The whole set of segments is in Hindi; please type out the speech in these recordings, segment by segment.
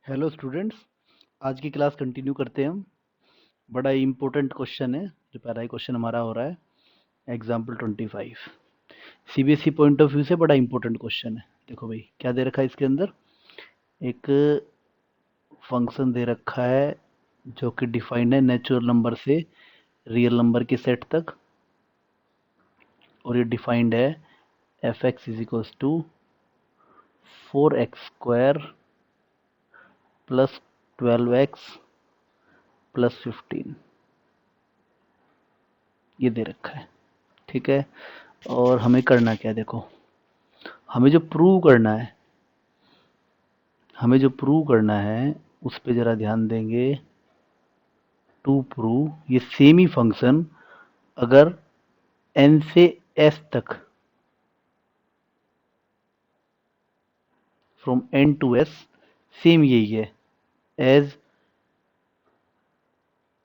हेलो स्टूडेंट्स, आज की क्लास कंटिन्यू करते हैं हम। बड़ा ही इम्पोर्टेंट क्वेश्चन है जो पहला ही क्वेश्चन हमारा हो रहा है। Example 25 CBSE point of view से बड़ा इम्पोर्टेंट क्वेश्चन है। देखो भाई क्या दे रखा है इसके अंदर। एक फंक्शन दे रखा है जो कि डिफाइंड है नेचुरल नंबर से रियल नंबर के सेट तक, और ये डिफाइंड है f x is equals to 4x² plus 12x plus 15, ये दे रखा है। ठीक है, और हमें करना क्या है, देखो हमें जो प्रूव करना है, उस पे जरा ध्यान देंगे। टू प्रूव ये सेम ही फंक्शन अगर n से s तक, from n to s, same यही है as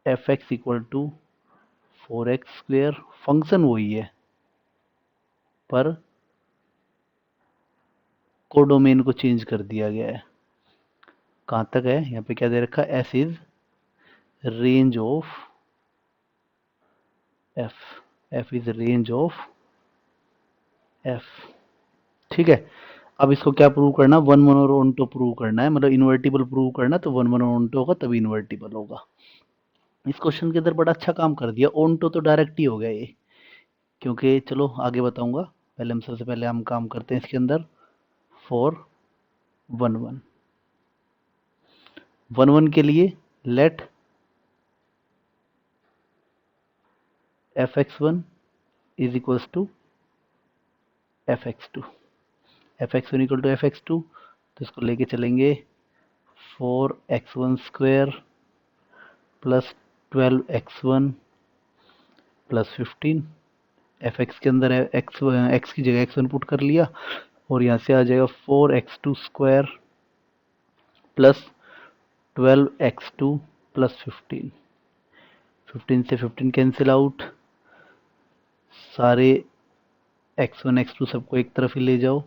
f x equal to 4x²। Function वही है पर कोडोमेन को चेंज कर दिया गया है। कहाँ तक है, यहाँ पे क्या दे रखा है, s is range of f is range of f। ठीक है, अब इसको क्या प्रूव करना, वन वन और ऑनटो प्रूव करना है, मतलब इन्वर्टिबल प्रूव करना है, तो वन वन और ऑनटो होगा तभी इन्वर्टिबल होगा। इस क्वेश्चन के अंदर बड़ा अच्छा काम कर दिया, ऑनटो तो डायरेक्ट ही हो गया ये, क्योंकि चलो आगे बताऊंगा। पहले हम सबसे पहले हम काम करते हैं इसके अंदर। 4 1 1 1 1 के लिए let fx1 is equals to fx2, fx1 equal to fx2, तो इसको लेके चलेंगे 4x1² plus 12x1 plus 15। F x के अंदर एक्स की जगह x1 पुट कर लिया, और यहाँ से आ जाएगा 4x2² प्लस 12x2 प्लस 15। 15 से 15 कैंसिल आउट, सारे x1 x2 सबको एक तरफ ही ले जाओ।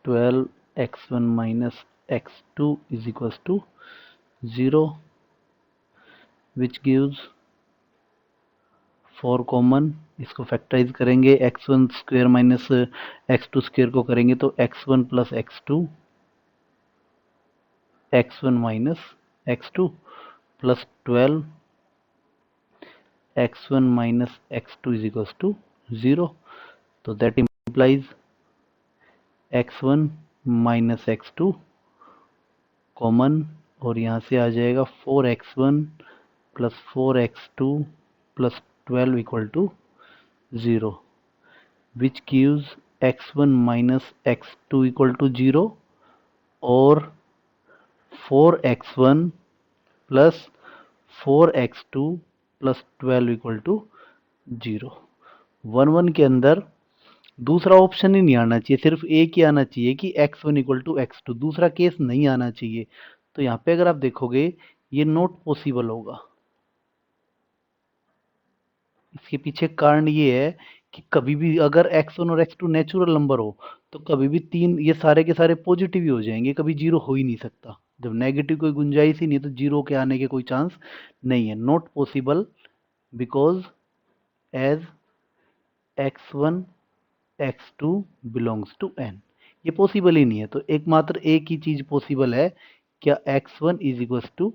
12x1 minus x2 is equals to 0, which gives 4 common. इसको फैक्टराइज करेंगे, x1² माइनस x2² को करेंगे तो x1 plus x2, x1 minus x2 plus 12 x1 minus x2 is equals to 0. तो that implies x1 minus x2 common, और यहाँ से आ जाएगा 4x1 plus 4x2 plus 12 equal to 0, which gives x1 minus x2 equal to 0 और 4x1 plus 4x2 plus 12 equal to 0। 1 1 के अंदर दूसरा ऑप्शन ही नहीं आना चाहिए, सिर्फ एक ही आना चाहिए कि x1 इक्वल टू x2, दूसरा केस नहीं आना चाहिए। तो यहाँ पे अगर आप देखोगे ये नॉट पॉसिबल होगा। इसके पीछे कारण ये है कि कभी भी अगर x1 और x2 नेचुरल नंबर हो तो कभी भी तीन ये सारे के सारे पॉजिटिव ही हो जाएंगे, कभी जीरो हो ही नहीं सकता। जब नेगेटिव कोई गुंजाइश ही नहीं तो जीरो के आने के कोई चांस नहीं है। Not possible because as x1 x2 belongs to n, ये पॉसिबल ही नहीं है। तो एकमात्र एक ही चीज पॉसिबल है, क्या x1 is equals to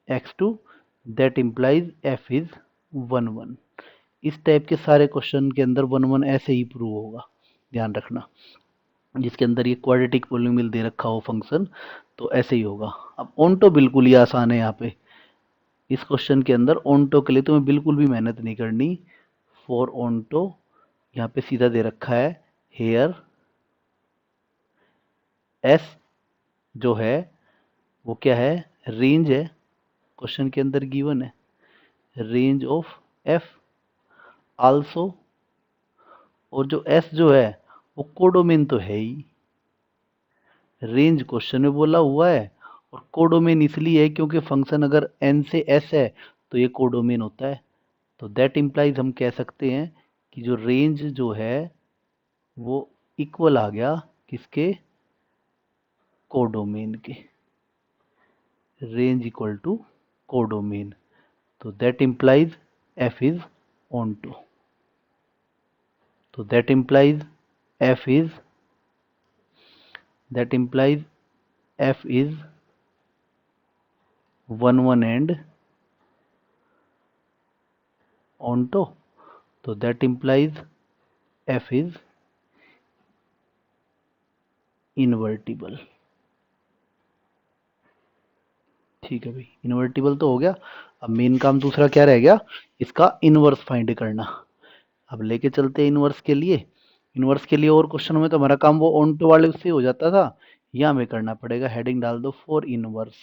x2, that implies f is 1 1। इस टाइप के सारे क्वेश्चन के अंदर 1 1 ऐसे ही प्रूव होगा, ध्यान रखना। जिसके अंदर ये क्वाड्रेटिक पॉलिनोमियल दे रखा हो फंक्शन तो ऐसे ही होगा। अब ऑनटो बिल्कुल ही आसान है। यहाँ पे इस क्वेश्चन के अंदर ऑनटो के लिए तुम्हें बिल्कुल भी मेहनत नहीं करनी। फॉर ऑनटो यहाँ पे सीधा दे रखा है, हेयर एस जो है वो क्या है, रेंज है। क्वेश्चन के अंदर गिवन है रेंज ऑफ एफ आल्सो, और जो एस जो है वो कोडोमेन तो है ही। रेंज क्वेश्चन में बोला हुआ है और कोडोमेन इसलिए है क्योंकि फंक्शन अगर एन से एस है तो ये कोडोमेन होता है। तो दैट इम्प्लाइज हम कह सकते हैं कि जो रेंज जो है वो इक्वल आ गया किसके, कोडोमेन के, रेंज इक्वल टू कोडोमेन। तो that implies f is onto, तो that implies f is one and onto, तो that implies f is invertible। ठीक है भाई, इन्वर्टिबल तो हो गया। अब मेन काम दूसरा क्या रह गया, इसका इनवर्स फाइंड करना। अब लेके चलते हैं इनवर्स के लिए। इनवर्स के लिए और क्वेश्चन में तो हमारा काम वो ऑनटो वाले उससे हो जाता था, यहाँ हमें करना पड़ेगा। हेडिंग डाल दो फॉर इनवर्स,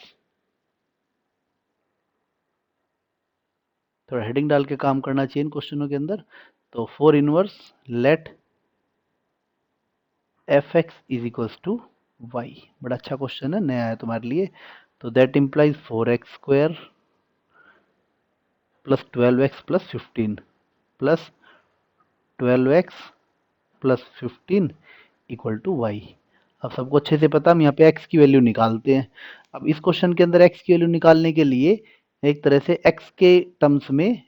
थोड़ा हेडिंग डाल के काम करना चाहिए इन क्वेश्चनों के अंदर। तो for inverse let f x is equals to y, बड़ा अच्छा क्वेश्चन है, नया है तुम्हारे लिए। तो that implies 4x² plus 12x plus 15 plus 12x plus 15 equal to y. अब सबको अच्छे से पता, हम यहाँ पे x की वैल्यू निकालते हैं। अब इस क्वेश्चन के अंदर x की वैल्यू निकालने के लिए एक तरह से x के टर्म्स में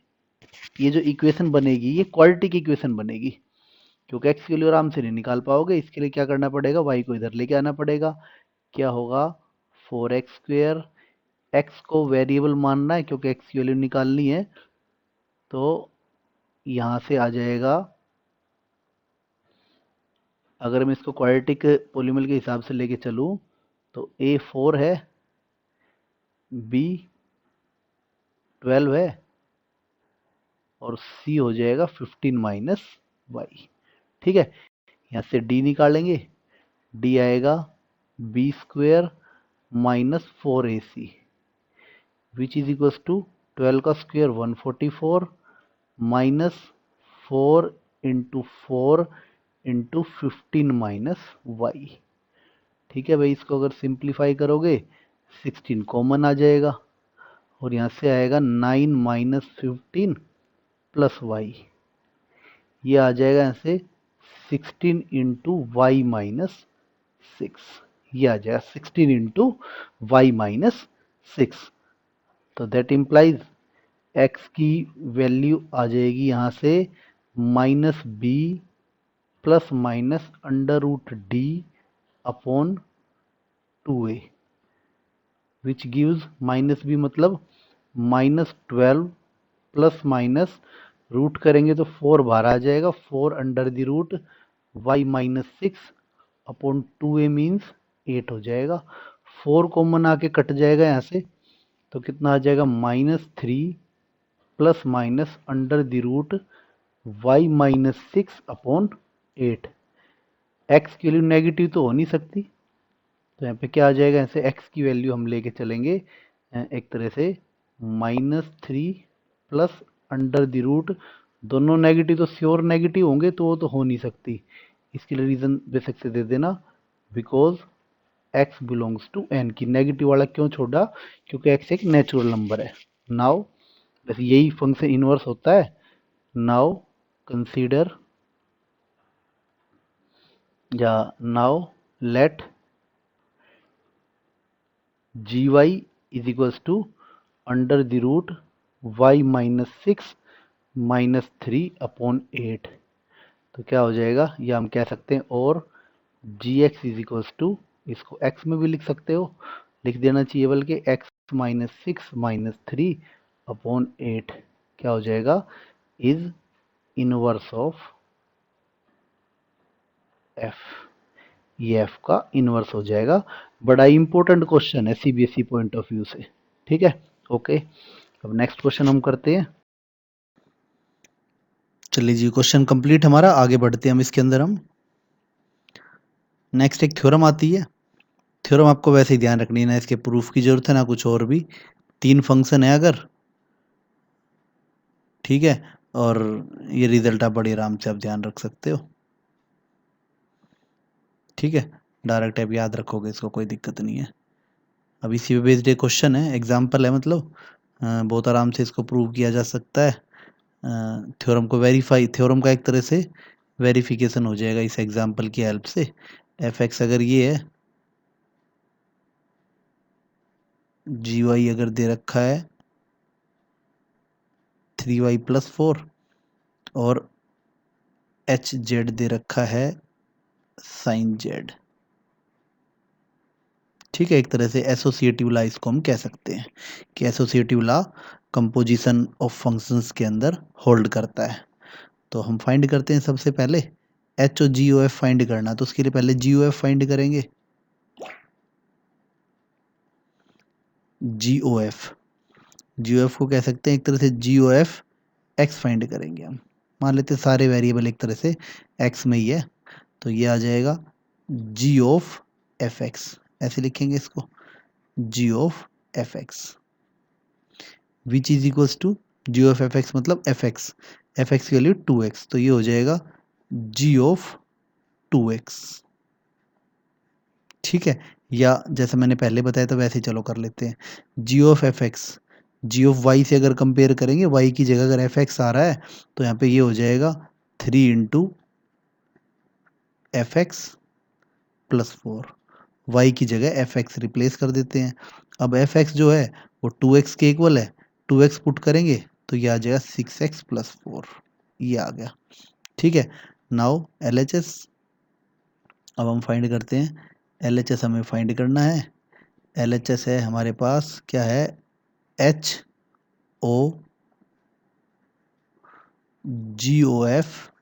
ये जो इक्वेशन बनेगी ये क्वालिटी की इक्वेशन बनेगी, क्योंकि x की वैल्यू आराम से नहीं निकाल पाओगे। इसके लिए क्या करना पड़ेगा, y को इधर लेके आना पड़ेगा। क्या होगा, 4x², x को वेरिएबल मानना है क्योंकि x की वैल्यू निकालनी है। तो यहाँ से आ जाएगा, अगर मैं इसको क्वाड्रेटिक पॉलीनोमियल के हिसाब से लेके चलूँ तो a 4 है, b 12 है और c हो जाएगा 15 माइनस वाई। ठीक है, यहाँ से d निकालेंगे, d आएगा b² minus 4ac which is equals to 12 का square 144 minus 4 into 4 into 15 minus y. ठीक है भाई, इसको अगर सिंप्लीफाई करोगे 16 कॉमन आ जाएगा और यहाँ से आएगा 9 माइनस 15 प्लस वाई, ये आ जाएगा यहाँ से 16 इंटू वाई माइनस 6, ये आ जाएगा 16 इंटू वाई माइनस 6। तो दैट इम्प्लाइज x की वैल्यू आ जाएगी यहाँ से -b plus minus √d upon 2a which gives -b मतलब -12 प्लस माइनस रूट करेंगे तो 4 बाहर आ जाएगा, 4 under the root y minus 6 upon 2a means 8 हो जाएगा। 4 कॉमन आके कट जाएगा यहाँ से, तो कितना आ जाएगा -3 plus minus under the root y minus 6 upon 8। x की वैल्यू नेगेटिव तो हो नहीं सकती, तो यहाँ पे क्या आ जाएगा, ऐसे x की वैल्यू हम लेके चलेंगे एक तरह से -3 प्लस अंडर द रूट, दोनों नेगेटिव तो श्योर नेगेटिव होंगे, तो वो तो हो नहीं सकती। इसके लिए रीज़न बेशक से दे देना, because x belongs to n की। नेगेटिव वाला क्यों छोड़ा, क्योंकि x एक नेचुरल नंबर है। नाउ बस यही फंक्शन इनवर्स होता है। नाउ कंसीडर या now let gy is equals to under the root y minus 6 minus 3 upon 8। तो क्या हो जाएगा, ये हम कह सकते हैं, और gx इज इक्वल्स टू, इसको x में भी लिख सकते हो, लिख देना चाहिए बल्कि x माइनस 6 माइनस 3 अपॉन 8 क्या हो जाएगा, इज इनवर्स ऑफ f। ये f का इनवर्स हो जाएगा। बड़ा इंपॉर्टेंट क्वेश्चन है सीबीएसई पॉइंट ऑफ व्यू से। ठीक है, ओके। अब नेक्स्ट क्वेश्चन हम करते हैं। चलिए जी, क्वेश्चन कंप्लीट हमारा, आगे बढ़ते हैं हम इसके अंदर। हम नेक्स्ट एक थ्योरम आती है। थ्योरम आपको वैसे ही ध्यान रखनी है, ना इसके प्रूफ की जरूरत है ना कुछ और भी। 3 फंक्शन है अगर, ठीक है, और ये रिजल्ट आप बड़ी आराम से आप ध्यान रख सकते हो। ठीक है, डायरेक्ट आप याद रखोगे, इसको कोई दिक्कत नहीं है। अब इसी पे बेस्ड एक क्वेश्चन है, एग्जाम्पल है, मतलब बहुत आराम से इसको प्रूव किया जा सकता है। थ्योरम को वेरीफाई, थ्योरम का एक तरह से वेरिफिकेशन हो जाएगा इस एग्जांपल की हेल्प से। एफ एक्स अगर ये है, जी वाई अगर दे रखा है 3y+4 और एच जेड दे रखा है साइन जेड। ठीक है, एक तरह से एसोसिएटिव लॉ इसको हम कह सकते हैं कि associative law composition of functions के अंदर होल्ड करता है। तो हम फाइंड करते हैं सबसे पहले एच और जी ओ एफ फाइंड करना, तो उसके लिए पहले जी ओ एफ फाइंड करेंगे। जी ओ एफ, जी ओ एफ को कह सकते हैं एक तरह से जी ओ एफ एक्स फाइंड करेंगे हम। मान लेते हैं सारे वेरिएबल एक तरह से एक्स में ही है, तो ये आ जाएगा जी ऑफ एफ एक्स, ऐसे लिखेंगे इसको, g of f x which is equals to g of f x मतलब एफ एक्स की वैल्यू 2x, तो ये हो जाएगा जी ऑफ 2x। ठीक है, या जैसे मैंने पहले बताया था वैसे ही चलो कर लेते हैं। G of f x g of y से अगर कंपेयर करेंगे, वाई की जगह अगर एफ एक्स आ रहा है तो यहाँ पे ये हो जाएगा 3 × f(x + 4)। वाई की जगह एफ एक्स रिप्लेस कर देते हैं। अब एफ एक्स जो है वो 2x के इक्वल है, 2x पुट करेंगे तो ये आ जाएगा 6x + 4, ये आ गया। ठीक है, नाउ एल एच एस अब हम फाइंड करते हैं। एल एच एस हमें फाइंड करना है। एल एच एस है हमारे पास क्या है, एच ओ जी ओ एफ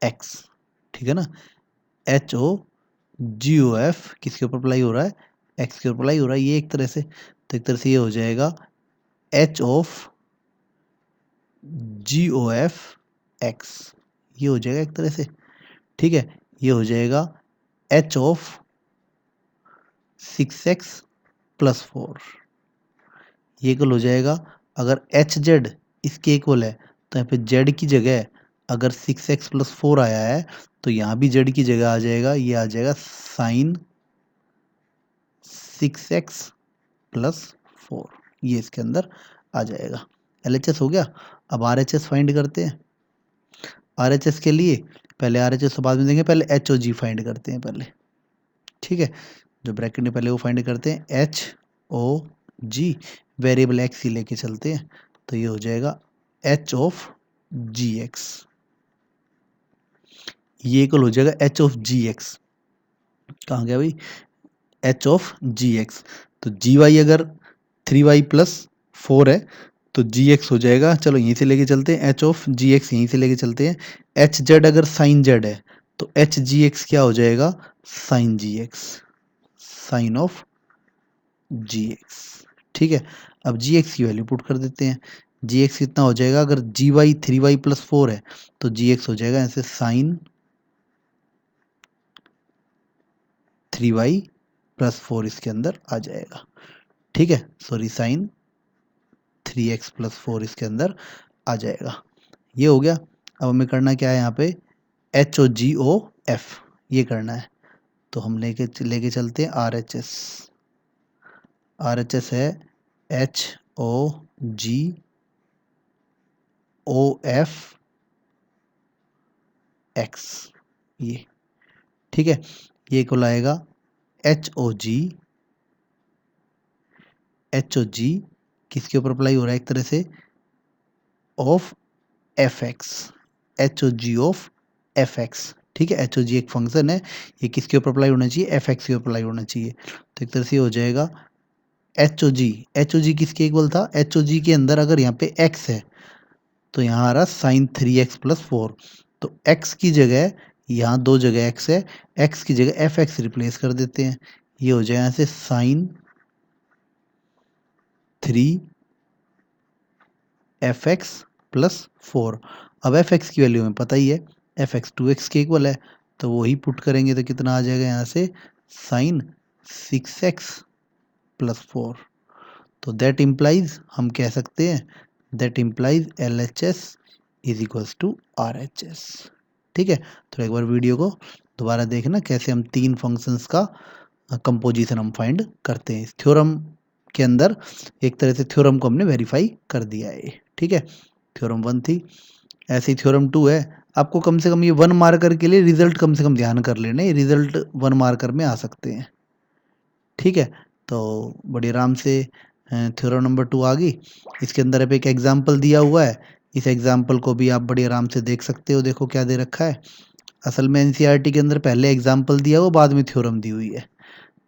एक्स। ठीक है ना, एच ओ जी ओ एफ किसके ऊपर अप्लाई हो रहा है, एक्स के ऊपर अप्लाई हो रहा है, ये एक तरह से। तो एक तरह से ये हो जाएगा h of g o f x, ये हो जाएगा एक तरह से। ठीक है, ये हो जाएगा एच ऑफ 6x + 4, ये इक्वल हो जाएगा। अगर एच जेड इसके इक्वल है तो यहाँ पे जेड की जगह अगर 6x + 4 आया है तो यहाँ भी जेड की जगह आ जाएगा, ये आ जाएगा साइन 6x + 4, ये इसके अंदर आ जाएगा। एलएचएस हो गया। अब आरएचएस फाइंड करते हैं। आरएचएस के लिए पहले आरएचएस तो बाद में देंगे, पहले एच और जी फाइंड करते हैं पहले। ठीक है, जो ब्रैकेट में पहले वो फाइंड करते हैं एच ओ जी, वेरिएबल एक्स ही लेके चलते हैं, तो ये हो जाएगा एच ऑफ जी एक्स, ये इक्वल हो जाएगा एच ऑफ जी एक्स। कहाँ गया भाई, एच ऑफ जी एक्स। तो जी वाई अगर 3y+4 है तो जी एक्स हो जाएगा, चलो यहीं से लेके चलते हैं, एच ऑफ जी एक्स यहीं से लेके चलते हैं। एच जेड अगर साइन जेड है तो एच जी एक्स क्या हो जाएगा, sine g x, sine of g x. ठीक है, अब जी एक्स की वैल्यू पुट कर देते हैं। जी एक्स कितना हो जाएगा, अगर जी वाई 3y+4 है तो जी एक्स हो जाएगा ऐसे साइन 3y+4 इसके अंदर आ जाएगा। ठीक है, सॉरी साइन 3x + 4 इसके अंदर आ जाएगा। ये हो गया। अब हमें करना क्या है, यहाँ पे एच ओ जी ओ एफ ये करना है, तो हम लेके चलते हैं are H S. Are H S है एच ओ जी ओ एफ एक्स, ये ठीक है, ये को लाएगा एच ओ जी किसके ऊपर अप्लाई हो रहा है, एक तरह से of f x, h o g of f x. ठीक है, एच ओ जी एक फंक्शन है, ये किसके ऊपर अप्लाई होना चाहिए, एफ एक्स के ऊपर अप्लाई होना चाहिए। तो एक तरह से हो जाएगा एच ओ जी किसके इक्वल था, एच ओ जी के अंदर अगर यहाँ पे एक्स है तो यहाँ आ रहा साइन 3x + 4, तो x की जगह यहाँ दो जगह x है, x की जगह एफ एक्स रिप्लेस कर देते हैं, ये हो जाए यहाँ से साइन 3f(x + 4)। अब एफ एक्स की वैल्यू हमें पता ही है, एफ एक्स 2x के इक्वल है, तो वही पुट करेंगे तो कितना आ जाएगा यहाँ से साइन 6x + 4। तो दैट इम्प्लाइज हम कह सकते हैं, that implies L H S is equals to R H S. ठीक है, तो एक बार वीडियो को दोबारा देखना कैसे हम तीन फंक्शंस का कंपोजिशन हम फाइंड करते हैं। इस थ्योरम के अंदर एक तरह से थ्योरम को हमने वेरीफाई कर दिया है। ठीक है, थ्योरम 1 थी ऐसे ही थ्योरम 2 है। आपको कम से कम ये 1 मार्कर के लिए रिजल्ट कम से कम ध्यान कर लेना, ये रिजल्ट 1 मार्कर में आ सकते हैं। ठीक है, तो बड़ी आराम से थ्योरम नंबर 2 आ गई। इसके अंदर अब एक एग्जाम्पल दिया हुआ है, इस एग्जाम्पल को भी आप बड़ी आराम से देख सकते हो। देखो क्या दे रखा है। असल में एनसीईआरटी के अंदर पहले एग्जाम्पल दिया हुआ, बाद में थ्योरम दी हुई है।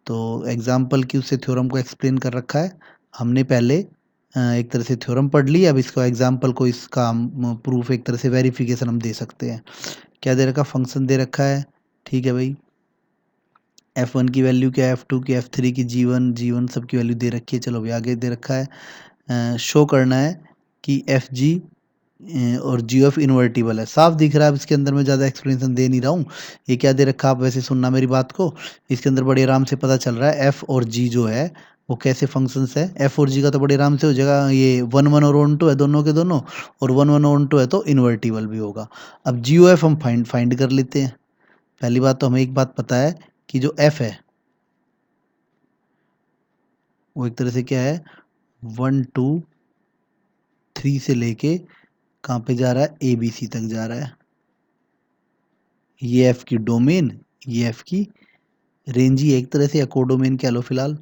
तो एग्जाम्पल की उससे थ्योरम को एक्सप्लेन कर रखा है। हमने पहले एक तरह से थ्योरम पढ़ ली, अब इसको एग्जाम्पल को, इसका प्रूफ एक तरह से वेरिफिकेशन हम दे सकते हैं। क्या दे रखा, फंक्शन दे रखा है। ठीक है भाई, F1 की वैल्यू क्या है, F2 की, F3 की, G1 सब की वैल्यू दे रखी है। चलो अभी आगे दे रखा है, शो करना है कि FG और GF इन्वर्टिबल है। साफ दिख रहा है, अब इसके अंदर मैं ज़्यादा एक्सप्लेनेशन दे नहीं रहा हूँ। ये क्या दे रखा, आप वैसे सुनना मेरी बात को। इसके अंदर बड़े आराम से पता चल रहा है F और G जो है वो कैसे फंक्शंस है। F और G का तो बड़े आराम से हो जाएगा, ये 1 1 और 1 2 है दोनों के दोनों, और 1 1 और 1 2 है तो इन्वर्टिबल भी होगा। अब GOF हम फाइंड कर लेते हैं। पहली बात तो हमें एक बात पता है कि जो F है वो एक तरह से क्या है, 1 2 3 से लेके कहाँ पे जा रहा है, ABC तक जा रहा है। ये एफ की डोमेन, ये एफ की रेंज ही एक तरह से, या कोडोमेन कह लो फिलहाल।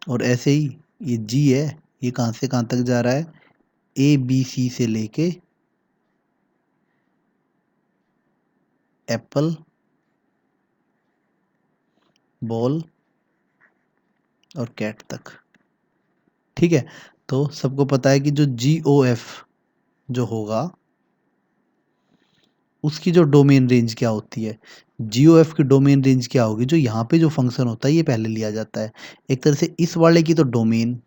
और ऐसे ही ये जी है, ये कहाँ से कहाँ तक जा रहा है, ABC से लेके एप्पल, बॉल और कैट तक। ठीक है, तो सबको पता है कि जो GOF जो होगा उसकी जो डोमेन रेंज क्या होती है। GOF की डोमेन रेंज क्या होगी, जो यहाँ पे जो फंक्शन होता है ये पहले लिया जाता है। एक तरह से इस वाले की तो डोमेन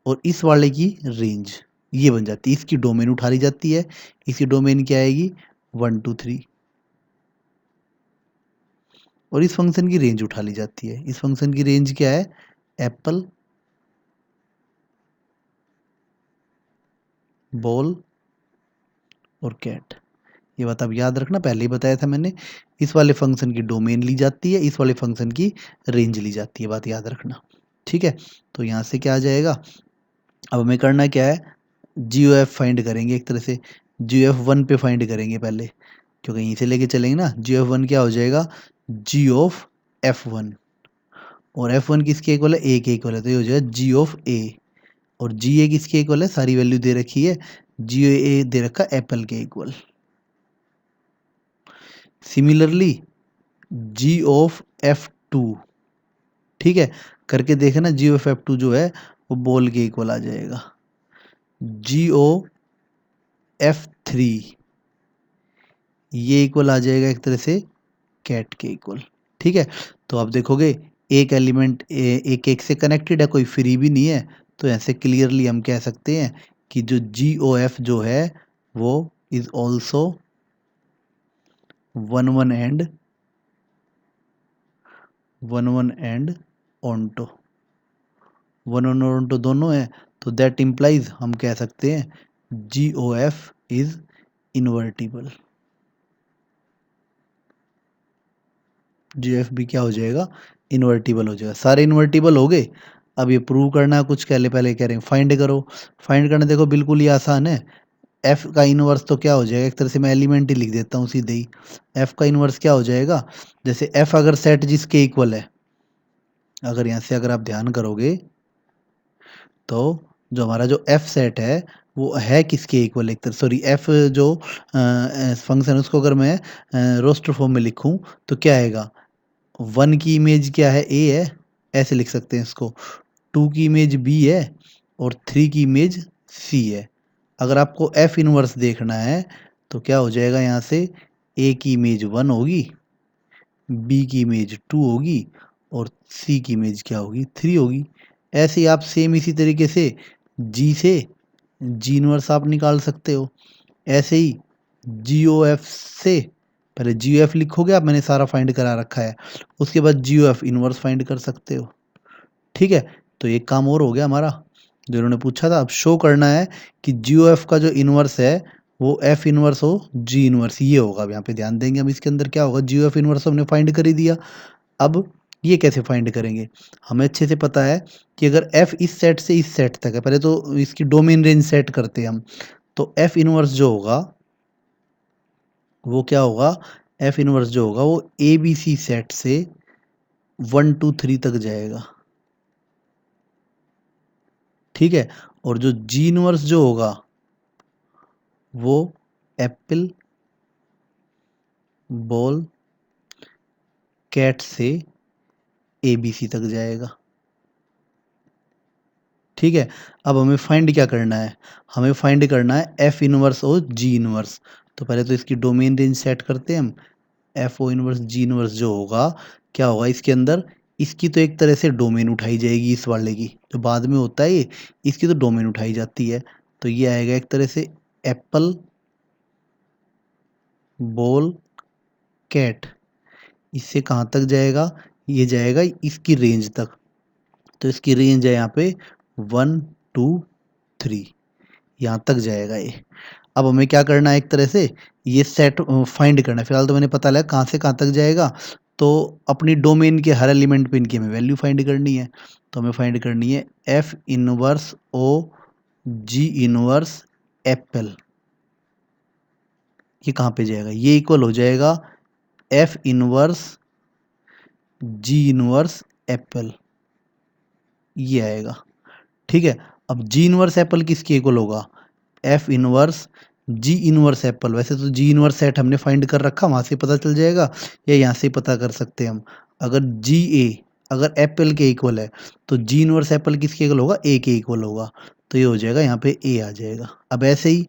और इस वाले की रेंज ये बन जाती है। इसकी डोमेन उठा ली जाती है, इसकी डोमेन क्या आएगी, 1 2 3, और इस फंक्शन की रेंज उठा ली जाती है। इस फंक्शन की रेंज क्या है, एप्पल, बॉल और कैट। ये बात आप याद रखना, पहले ही बताया था मैंने। इस वाले फंक्शन की डोमेन ली जाती है, इस वाले फंक्शन की रेंज ली जाती है, बात याद रखना। ठीक है, तो यहाँ से क्या आ जाएगा, अब हमें करना क्या है, GOF फाइंड करेंगे। एक तरह से GOF 1 पे फाइंड करेंगे पहले, क्योंकि यहीं से लेके चलेंगे ना। GOF 1 क्या हो जाएगा, GOF F1, और F1 किसके इक्वल है, A के इक्वल है, तो ये हो जाएगा GOF A। और GA किसके इक्वल है, सारी वैल्यू दे रखी है, GA दे रखा एप्पल के इक्वल। सिमिलरली GOF F2, ठीक है, करके देखना, GOF F2 जो है वो बॉल के इक्वल आ जाएगा। GOF3 ये इक्वल आ जाएगा एक तरह से कैट के इक्वल। ठीक है, तो आप देखोगे एक एलिमेंट एक एक से कनेक्टेड है, कोई फ्री भी नहीं है। तो ऐसे क्लियरली हम कह सकते हैं कि जो GOF जो है वो is also 1 1 and 1 1 and onto, 1 1 और ऑन्टो दोनों है। तो दैट इम्प्लाइज हम कह सकते हैं GOF इज इन्वर्टिबल। GF भी क्या हो जाएगा, इन्वर्टिबल हो जाएगा। सारे इन्वर्टिबल हो गए। अब ये प्रूव करना है, कुछ पहले कह रहे हैं फाइंड करो। फाइंड करना देखो बिल्कुल ही आसान है। एफ का इनवर्स तो क्या हो जाएगा, एक तरह से मैं एलिमेंट ही लिख देता हूँ सीधे ही। एफ का इनवर्स क्या हो जाएगा, जैसे एफ अगर सेट जिसके इक्वल है, अगर यहाँ से अगर आप ध्यान करोगे तो जो हमारा जो एफ सेट है वो है किसके इक्वल, एक तरह सॉरी एफ जो फंक्शन उसको अगर मैं रोस्टर फॉर्म में लिखूं तो क्या आएगा, 1 की इमेज क्या है, ए है, ऐसे लिख सकते हैं इसको। 2 की इमेज बी है और 3 की इमेज सी है। अगर आपको एफ इनवर्स देखना है तो क्या हो जाएगा, यहाँ से ए की इमेज 1 होगी, बी की इमेज 2 होगी और सी की इमेज क्या होगी, 3 होगी। ऐसे ही आप सेम इसी तरीके से जी से जी इनवर्स आप निकाल सकते हो। ऐसे ही जी ओ एफ से पहले जी ओ एफ लिखोगे आप, मैंने सारा फाइंड करा रखा है, उसके बाद जी ओ एफ इनवर्स फाइंड कर सकते हो। ठीक है, तो एक काम और हो गया हमारा जो इन्होंने पूछा था। अब शो करना है कि जी ओ एफ का जो इनवर्स है वो एफ इनवर्स हो जी इनवर्स, ये होगा। अब यहाँ पे ध्यान देंगे, अब इसके अंदर क्या होगा, जी ओ एफ इनवर्स हमने फाइंड कर ही दिया। अब ये कैसे फाइंड करेंगे, हमें अच्छे से पता है कि अगर f इस सेट से इस सेट तक है, पहले तो इसकी डोमेन रेंज सेट करते हैं हम। तो f इनवर्स जो होगा वो क्या होगा, एफ इनवर्स जो होगा वो ए बी सी सेट से 1 2 3 तक जाएगा, ठीक है। और जो जी इनवर्स जो होगा वो एप्पल बॉल कैट से ए बी सी तक जाएगा, ठीक है। अब हमें फाइंड क्या करना है, हमें फाइंड करना है एफ इनवर्स और जी इनवर्स। तो पहले तो इसकी डोमेन रेंज सेट करते हैं हम। F o inverse g inverse जो होगा, क्या होगा इसके अंदर, इसकी तो एक तरह से डोमेन उठाई जाएगी, इस वाले की जो बाद में होता है ये, इसकी तो डोमेन उठाई जाती है। तो ये आएगा एक तरह से एप्पल बॉल कैट, इससे कहाँ तक जाएगा, ये जाएगा इसकी रेंज तक। तो इसकी रेंज है यहाँ पे 1 2 3, यहाँ तक जाएगा ये। अब हमें क्या करना है, एक तरह से ये सेट फाइंड करना है। फिलहाल तो मैंने पता लगा कहाँ से कहाँ तक जाएगा, तो अपनी डोमेन के हर एलिमेंट पे इनकी हमें वैल्यू फाइंड करनी है। तो हमें फाइंड करनी है एफ इनवर्स ओ जी इनवर्स एप्पल, ये कहाँ पे जाएगा, ये इक्वल हो जाएगा F inverse g inverse Apple, ये आएगा, ठीक है। अब जी इनवर्स एप्पल किसके इक्वल होगा, F inverse g inverse Apple. वैसे तो जी इनवर्स सेट हमने फाइंड कर रखा, वहां से पता चल जाएगा, या यहाँ से पता कर सकते हैं हम। अगर जी ए अगर एप्पल के इक्वल है, तो जी इनवर्स एप्पल किसके इक्वल होगा, ए के इक्वल होगा। तो ये हो जाएगा, यहाँ पे ए आ जाएगा। अब ऐसे ही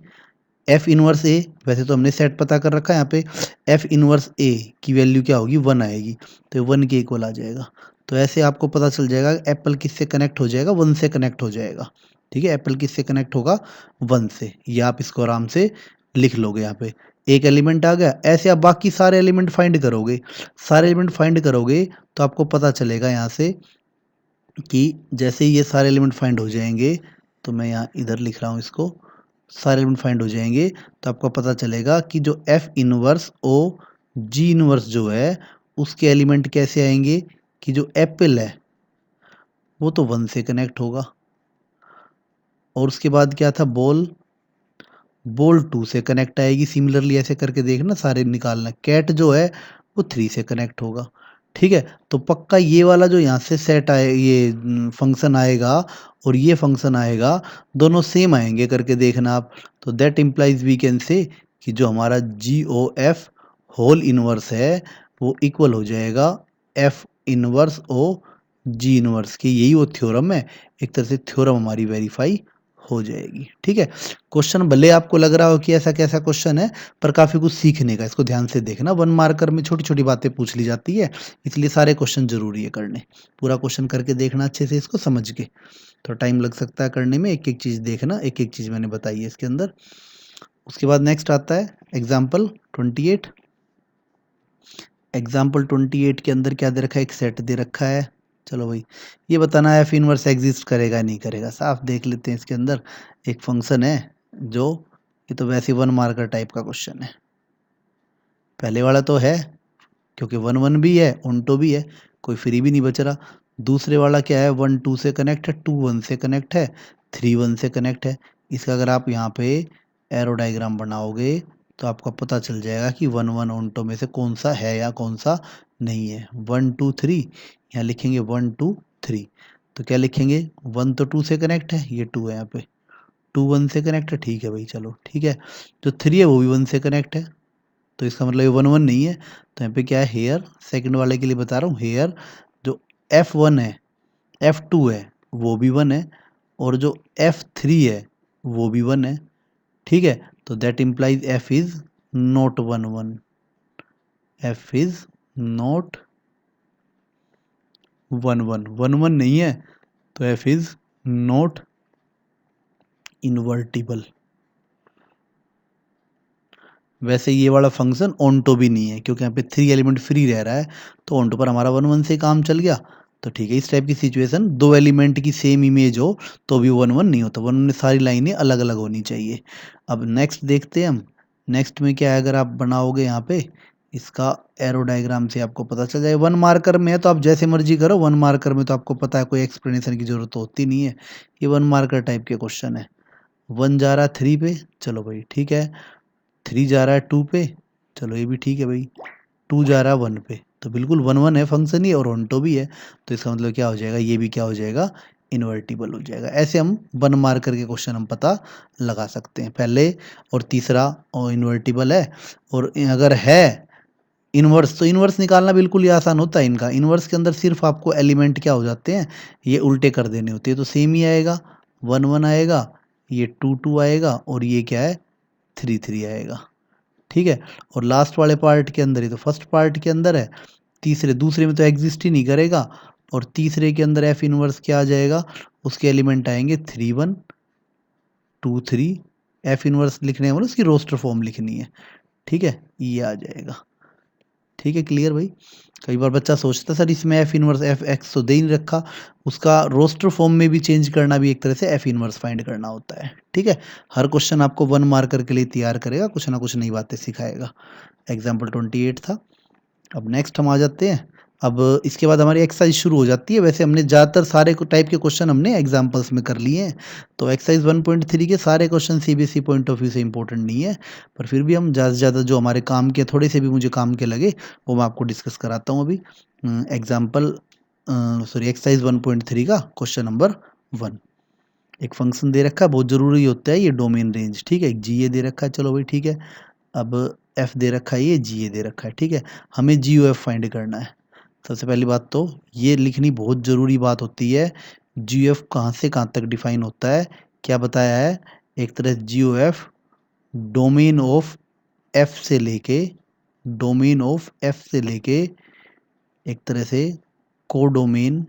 एफ इनवर्स ए, वैसे तो हमने सेट पता कर रखा है, यहाँ पे एफ इनवर्स ए की वैल्यू क्या होगी, 1 आएगी, तो 1 के इक्वल आ जाएगा। तो ऐसे आपको पता चल जाएगा एप्पल किससे कनेक्ट हो जाएगा, 1 से कनेक्ट हो जाएगा, ठीक है। एप्पल किससे कनेक्ट होगा, 1 से। ये आप इसको आराम से लिख लोगे, यहाँ पे एक एलिमेंट आ गया। ऐसे आप बाकी सारे एलिमेंट फाइंड करोगे, सारे एलिमेंट फाइंड करोगे तो आपको पता चलेगा यहाँ से कि जैसे ही ये सारे एलिमेंट फाइंड हो जाएंगे, तो मैं यहाँ इधर लिख रहा हूँ इसको, सारे एलिमेंट फाइंड हो जाएंगे तो आपको पता चलेगा कि जो एफ इनवर्स ओ जी इनवर्स जो है, उसके एलिमेंट कैसे आएंगे, कि जो एप्पल है वो तो 1 से कनेक्ट होगा, और उसके बाद क्या था, बॉल बॉल 2 से कनेक्ट आएगी। सिमिलरली ऐसे करके देखना, सारे निकालना। कैट जो है वो 3 से कनेक्ट होगा, ठीक है। तो पक्का ये वाला जो यहाँ से सेट आए, ये फंक्शन आएगा और ये फंक्शन आएगा, दोनों सेम आएंगे करके देखना आप। तो that implies we can say कि जो हमारा जी ओ एफ होल इनवर्स है वो इक्वल हो जाएगा एफ इनवर्स ओ जी इनवर्स की। यही वो थ्योरम है, एक तरह से थ्योरम हमारी वेरीफाई हो जाएगी, ठीक है। क्वेश्चन भले आपको लग रहा हो कि ऐसा कैसा क्वेश्चन है, पर काफ़ी कुछ सीखने का, इसको ध्यान से देखना। 1 मार्कर में छोटी छोटी बातें पूछ ली जाती है, इसलिए सारे क्वेश्चन जरूरी है करने। पूरा क्वेश्चन करके देखना अच्छे से इसको समझ के, तो टाइम लग सकता है करने में। एक एक चीज़ देखना, एक एक चीज़ मैंने बताई है इसके अंदर। उसके बाद नेक्स्ट आता है एग्जाम्पल 28। एग्जाम्पल 28 के अंदर क्या दे रखा है, एक सेट दे रखा है। चलो भाई, ये बताना है एफ इनवर्स एग्जिस्ट करेगा नहीं करेगा, साफ देख लेते हैं। इसके अंदर एक फंक्शन है जो, ये तो वैसे 1 मार्कर टाइप का क्वेश्चन है। पहले वाला तो है, क्योंकि 1 1 भी है, ऑनटो भी है, कोई फ्री भी नहीं बच रहा। दूसरे वाला क्या है, 1 2 से कनेक्ट है, 2 1 से कनेक्ट है, 3 1 से कनेक्ट है। इसका अगर आप यहाँ पे एरो डायग्राम बनाओगे तो आपको पता चल जाएगा कि 1 1 ऑनटो में से कौन सा है या कौन सा नहीं है। 1 2 3, यहाँ लिखेंगे 1 2 3। तो क्या लिखेंगे, 1 तो 2 से कनेक्ट है, ये 2 है यहाँ पे, 2 1 से कनेक्ट है, ठीक है भाई, चलो ठीक है। जो 3 है वो भी 1 से कनेक्ट है, तो इसका मतलब ये 1 1 नहीं है। तो यहाँ पे क्या है, हेयर, सेकंड वाले के लिए बता रहा हूँ, हेयर जो F1 है, F2 है वो भी 1 है, और जो F3 है वो भी 1 है, ठीक है। तो that implies F is not 1 1, F is not 1 1, 1 1 नहीं है, तो F इज नॉट इन्वर्टिबल। वैसे ये वाला फंक्शन ऑनटो भी नहीं है, क्योंकि यहाँ पे 3 एलिमेंट फ्री रह रहा है, तो ऑनटो पर हमारा 1 1 से काम चल गया। तो ठीक है, इस टाइप की सिचुएशन, 2 एलिमेंट की सेम इमेज हो तो भी 1 1 नहीं होता, 1 में सारी लाइनें अलग अलग होनी चाहिए। अब नेक्स्ट देखते हैं हम। नेक्स्ट में क्या है, अगर आप बनाओगे यहाँ पे इसका एरो डायग्राम से आपको पता चल जाए। 1 मार्कर में है तो आप जैसे मर्जी करो, 1 मार्कर में तो आपको पता है कोई एक्सप्लेनेशन की जरूरत होती नहीं है, ये 1 मार्कर टाइप के क्वेश्चन है। 1 जा रहा है 3 पे, चलो भाई ठीक है, 3 जा रहा है 2 पे, चलो ये भी ठीक है भाई, 2 जा रहा है 1 पे, तो बिल्कुल 1 1 है फंक्शन ही, और ऑन टो भी है, तो इसका मतलब क्या हो जाएगा, ये भी क्या हो जाएगा, इन्वर्टिबल हो जाएगा। ऐसे हम 1 मार्क करके क्वेश्चन हम पता लगा सकते हैं। पहले और तीसरा और इन्वर्टिबल है, और अगर है इन्वर्स, तो इन्वर्स निकालना बिल्कुल ही आसान होता है इनका। इन्वर्स के अंदर सिर्फ आपको एलिमेंट क्या हो जाते हैं, ये उल्टे कर देने होते हैं, तो सेम ही आएगा, 1 1 आएगा, ये 2 2 आएगा, और ये क्या है, 3 3 आएगा। ठीक है, और लास्ट वाले पार्ट के अंदर, ये तो फर्स्ट पार्ट के अंदर है, तीसरे दूसरे में तो एग्जिस्ट ही नहीं करेगा, और तीसरे के अंदर एफ इनवर्स क्या आ जाएगा, उसके एलिमेंट आएंगे 3 1 2 3। एफ इनवर्स लिखने मतलब उसकी रोस्टर फॉर्म लिखनी है। ठीक है, ये आ जाएगा। ठीक है, क्लियर भाई। कई बार बच्चा सोचता सर इसमें एफ इनवर्स एफ एक्स तो दे ही नहीं रखा, उसका रोस्टर फॉर्म में भी चेंज करना भी एक तरह से एफ इनवर्स फाइंड करना होता है। ठीक है, हर क्वेश्चन आपको 1 मार्कर के लिए तैयार करेगा, कुछ ना कुछ नई बातें सिखाएगा। एग्जाम्पल 28 था। अब नेक्स्ट हम आ जाते हैं। अब इसके बाद हमारी एक्सरसाइज शुरू हो जाती है। वैसे हमने ज़्यादातर सारे टाइप के क्वेश्चन हमने एग्जाम्पल्स में कर लिए हैं, तो एक्सरसाइज 1.3 के सारे question CBSE point of view से इंपॉर्टेंट नहीं है, पर फिर भी हम ज़्यादा से ज़्यादा जो हमारे काम के, थोड़े से भी मुझे काम के लगे, वो मैं आपको डिस्कस कराता हूँ अभी। एग्जाम्पल सॉरी एक्सरसाइज 1.3 का क्वेश्चन नंबर 1। एक फंक्शन दे रखा है, बहुत ज़रूरी होता है ये डोमेन रेंज। ठीक है, एक जी ए दे रखा है, चलो भाई ठीक है। अब एफ दे रखा है, ये जी ए दे रखा है। ठीक है, हमें जी ओ एफ फाइंड करना है। सबसे पहली बात तो ये लिखनी बहुत ज़रूरी बात होती है, जी ओ एफ कहाँ से कहाँ तक डिफाइन होता है। क्या बताया है, एक तरह g o f domain of f से लेके, डोमेन ऑफ एफ से लेके एक तरह से कोडोमेन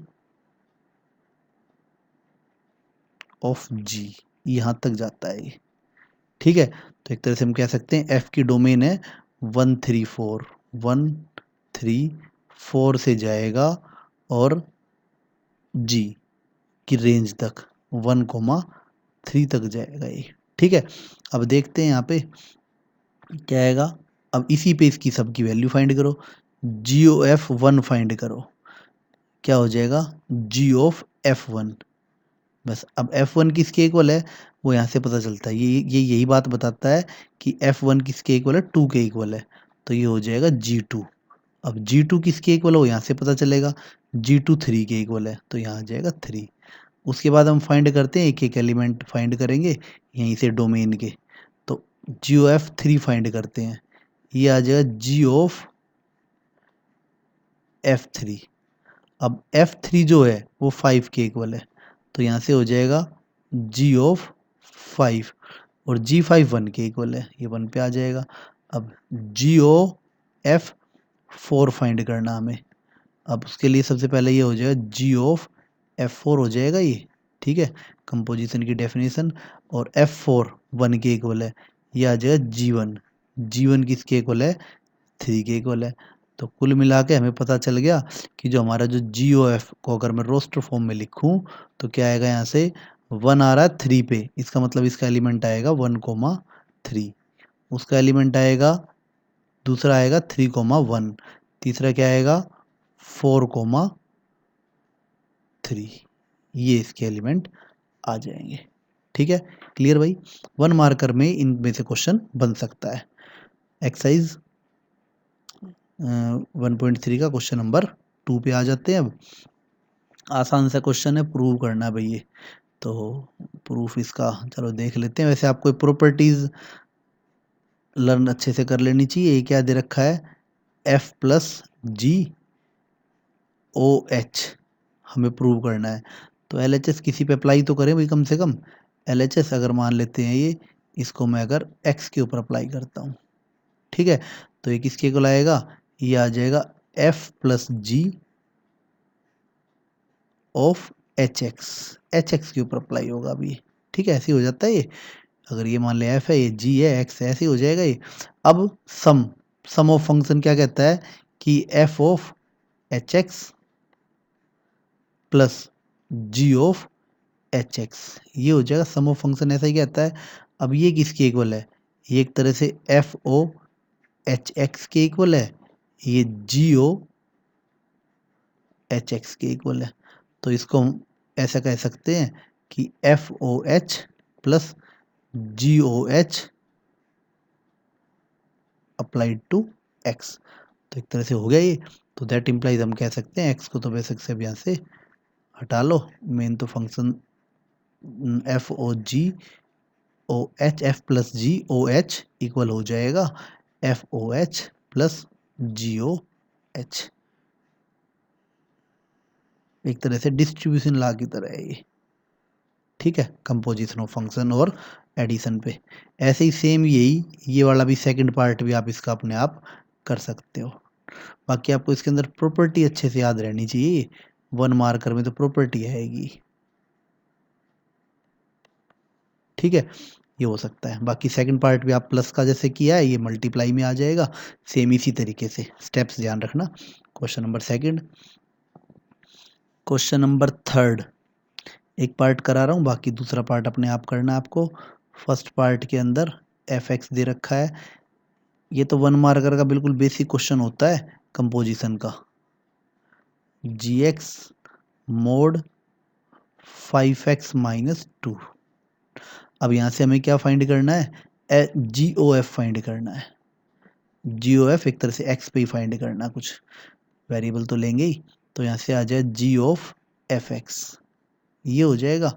ऑफ जी, यहाँ तक जाता है ये। ठीक है, तो एक तरह से हम कह सकते हैं एफ की डोमेन है 1 3 4, 1 3 4 से जाएगा और जी की रेंज तक 1,3 तक जाएगा ये। ठीक है, अब देखते हैं यहाँ पे क्या आएगा। अब इसी पे इसकी सबकी वैल्यू फाइंड करो, जी ओ एफ 1 फाइंड करो, क्या हो जाएगा, जी ऑफ एफ 1। बस अब F1 किसके इक्वल है, वो यहाँ से पता चलता है, ये यही बात बताता है कि F1 किसके इक्वल है, 2 के इक्वल है, तो ये हो जाएगा G2। अब G2 किसके इक्वल है वो यहाँ से पता चलेगा, G2 3 के इक्वल है, तो यहाँ आ जाएगा 3। उसके बाद हम फाइंड करते हैं, एक एक एलिमेंट फाइंड करेंगे यहीं से डोमेन के, तो जी ओ एफ 3 फाइंड करते हैं, ये आ जाएगा जी ऑफ F3। अब F3 जो है वो 5 के इक्वल है, तो यहाँ से हो जाएगा जी ऑफ 5, और G5 1 के इक्वल है, ये 1 पे आ जाएगा। अब जी ओ एफ 4 फाइंड करना हमें, अब उसके लिए सबसे पहले ये हो जाएगा जी ऑफ F4 हो जाएगा ये। ठीक है, कंपोजिशन की डेफिनेशन, और F4 1 के इक्वल है, ये आ जाएगा G1। G1 किसके इक्वल है, 3 के इक्वल है। तो कुल मिला के हमें पता चल गया कि जो हमारा जो जी ओ एफ को अगर मैं रोस्टर फॉर्म में लिखूं, तो क्या आएगा, यहाँ से 1 आ रहा है 3 पे, इसका मतलब इसका एलिमेंट आएगा 1,3। उसका एलिमेंट आएगा, दूसरा आएगा 3,1, तीसरा क्या आएगा 4,3, ये इसके एलिमेंट आ जाएंगे। ठीक है, क्लियर भाई। 1 मार्कर में इनमें से क्वेश्चन बन सकता है। एक्सरसाइज 1.3 का क्वेश्चन नंबर 2 पे आ जाते हैं। अब आसान सा क्वेश्चन है, प्रूव करना है भाई ये, तो प्रूफ इसका चलो देख लेते हैं। वैसे आपको प्रॉपर्टीज लर्न अच्छे से कर लेनी चाहिए। ये क्या दे रखा है, F plus g o H हमें प्रूव करना है, तो एल एच एस किसी पे अप्लाई तो करें भाई कम से कम। एल एच एस अगर मान लेते हैं ये, इसको मैं अगर एक्स के ऊपर अप्लाई करता हूँ, ठीक है, तो ये किसके को लाएगा, ये आ जाएगा f plus g of h x के ऊपर अप्लाई होगा अभी। ठीक है, ऐसे ही हो जाता है ये। अगर ये मान ले एफ है, ये जी है, एक्स है, ऐसे ही हो जाएगा ये। अब सम ऑफ फंक्शन क्या कहता है कि f of h x plus g of h x, ये हो जाएगा सम ऑफ फंक्शन, ऐसा ही कहता है। अब ये किसके इक्वल है, ये एक तरह से एफ ओ एच एक्स के इक्वल है, ये जी ओ एच एक्स के इक्वल है। तो इसको हम ऐसा कह सकते हैं कि f o h plus g o h applied to x. तो एक तरह से हो गया ये। तो दैट इम्प्लाइज हम कह सकते हैं एक्स को तो बेसिक से अब यहाँ से हटा लो, मेन तो फंक्शन एफ ओ जी o H F plus g o H equal हो जाएगा F o h plus g o H. एक तरह से डिस्ट्रीब्यूशन लॉ की तरह है ये, ठीक है, कंपोजिशन ऑफ फंक्शन और एडिशन पे। ऐसे ही सेम यही ये वाला भी सेकंड पार्ट भी आप इसका अपने आप कर सकते हो। बाकी आपको इसके अंदर प्रॉपर्टी अच्छे से याद रहनी चाहिए, 1 मार्कर में तो प्रॉपर्टी आएगी, ठीक है। ये हो सकता है। बाकी सेकंड पार्ट भी आप प्लस का जैसे किया है ये मल्टीप्लाई में आ जाएगा, सेम इसी तरीके से स्टेप्स ध्यान रखना। Question number second. Question number third, एक पार्ट करा रहा हूँ, बाकी दूसरा पार्ट अपने आप करना है आपको। फर्स्ट पार्ट के अंदर एफ एक्स दे रखा है, ये तो 1 मार्कर का बिल्कुल बेसिक क्वेश्चन होता है कंपोजिशन का। जी एक्स मोड 5x माइनस 2। अब यहाँ से हमें क्या फाइंड करना है, जी ओ एफ फाइंड करना है। जी ओ एफ एक तरह से एक्स पे ही फाइंड करना, कुछ वेरिएबल तो लेंगे ही। तो यहाँ से आ जाए जी ऑफ एफ एक्स, ये हो जाएगा।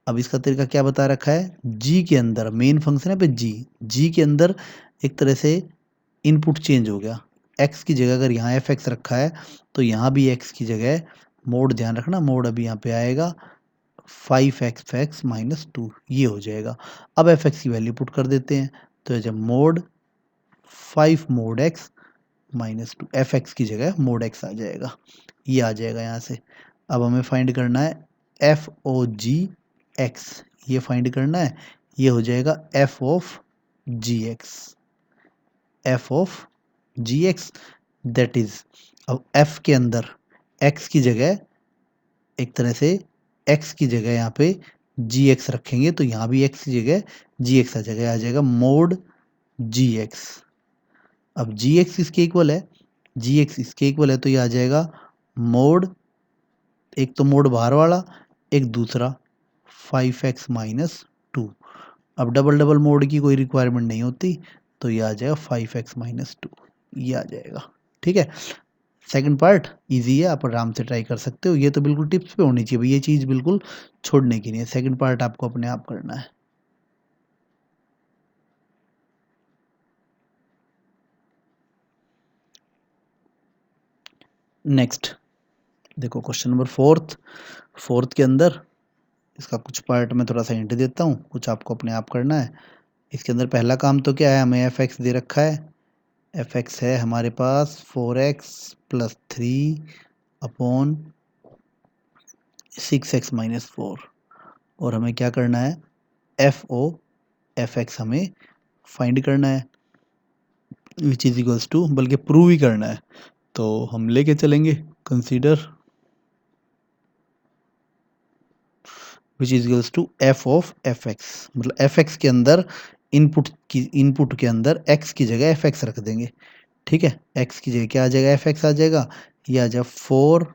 अब इसका तरीका क्या बता रखा है, जी के अंदर मेन फंक्शन है पे जी के अंदर एक तरह से इनपुट चेंज हो गया। एक्स की जगह अगर यहाँ एफ एक्स रखा है तो यहाँ भी एक्स की जगह मोड, ध्यान रखना मोड अभी यहाँ पे आएगा 5x माइनस 2, ये हो जाएगा। अब एफ एक्स की वैल्यू पुट कर देते हैं, तो जब mode 5 mode x minus 2, F x की जगह मोड एक्स आ जाएगा, ये आ जाएगा यहाँ से। अब हमें फाइंड करना है एफ ओ जी एक्स, ये फाइंड करना है, ये हो जाएगा f of g x, f of g x that is, अब एफ के अंदर एक्स की जगह एक तरह से एक्स की जगह यहाँ पे जी एक्स रखेंगे, तो यहाँ भी एक्स की जगह जी एक्स आ जाएगा मोड जी एक्स। अब जी एक्स इसके इक्वल है, जी एक्स इसके इक्वल है, तो ये आ जाएगा मोड, एक तो मोड बाहर वाला, एक दूसरा 5x माइनस 2। अब डबल डबल मोड की कोई रिक्वायरमेंट नहीं होती, तो ये आ जाएगा 5x माइनस 2, ये आ जाएगा, ठीक है। सेकंड पार्ट इजी है, आप आराम से ट्राई कर सकते हो, ये तो बिल्कुल टिप्स पे होनी चाहिए भाई, ये चीज़ बिल्कुल छोड़ने की नहीं है। सेकंड पार्ट आपको अपने आप करना है। नेक्स्ट देखो क्वेश्चन नंबर फोर्थ के अंदर इसका कुछ पार्ट मैं थोड़ा सा हिंट देता हूँ, कुछ आपको अपने आप करना है। इसके अंदर पहला काम तो क्या है, हमें एफ एक्स दे रखा है, एफ एक्स है हमारे पास 4x plus 3 upon 6x minus 4, और हमें क्या करना है एफ ओ एफ एक्स हमें फाइंड करना है, विच इज इक्वल्स टू, बल्कि प्रूव ही करना है, तो हम लेके चलेंगे consider which is equals to f of f x, मतलब एफ एक्स के अंदर इनपुट के अंदर एक्स की जगह एफ एक्स रख देंगे, ठीक है। एक्स की जगह क्या आ जाएगा, एफ एक्स आ जाएगा, ये आ जाएगा 4